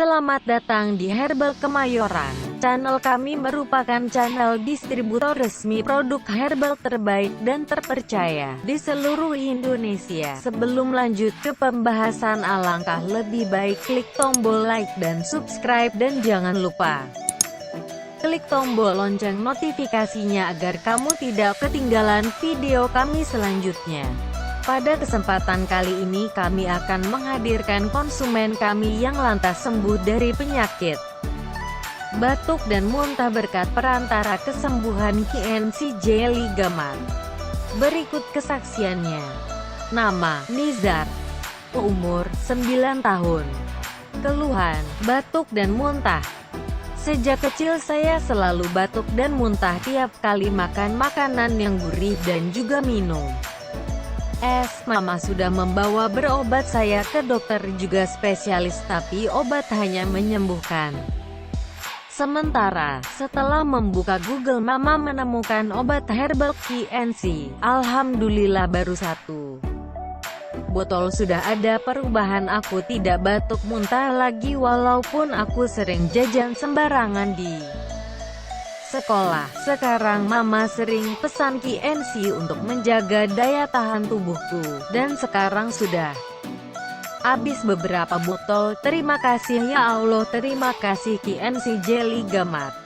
Selamat datang di Herbal Kemayoran. Channel kami merupakan channel distributor resmi produk herbal terbaik dan terpercaya di seluruh Indonesia. Sebelum lanjut ke pembahasan, alangkah lebih baik klik tombol like dan subscribe, dan jangan lupa klik tombol lonceng notifikasinya agar kamu tidak ketinggalan video kami selanjutnya. Pada kesempatan kali ini kami akan menghadirkan konsumen kami yang lantas sembuh dari penyakit batuk dan muntah berkat perantara kesembuhan KNC Jelly Gamar. Berikut kesaksiannya. Nama: Nizar. Umur 9 tahun. Keluhan: batuk dan muntah. Sejak kecil saya selalu batuk dan muntah tiap kali makan makanan yang gurih dan juga minum es. Mama sudah membawa berobat saya ke dokter juga spesialis, tapi obat hanya menyembuhkan sementara. Setelah membuka Google, Mama menemukan obat herbal KNC. Alhamdulillah, baru 1 botol sudah ada perubahan. Aku tidak batuk muntah lagi, walaupun aku sering jajan sembarangan di sekolah. Sekarang Mama sering pesan KNC untuk menjaga daya tahan tubuhku, dan sekarang sudah habis beberapa botol. Terima kasih ya Allah, terima kasih KNC Jelly Gamar.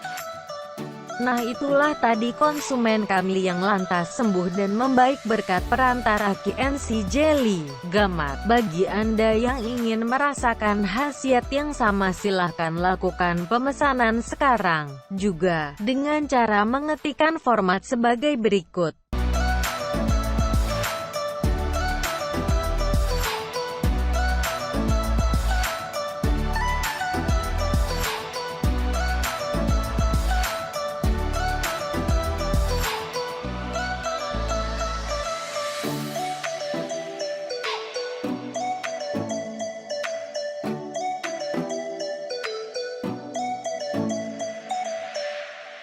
Nah, itulah tadi konsumen kami yang lantas sembuh dan membaik berkat perantara KNC Jelly Gamar. Bagi Anda yang ingin merasakan khasiat yang sama, silahkan lakukan pemesanan sekarang juga dengan cara mengetikkan format sebagai berikut.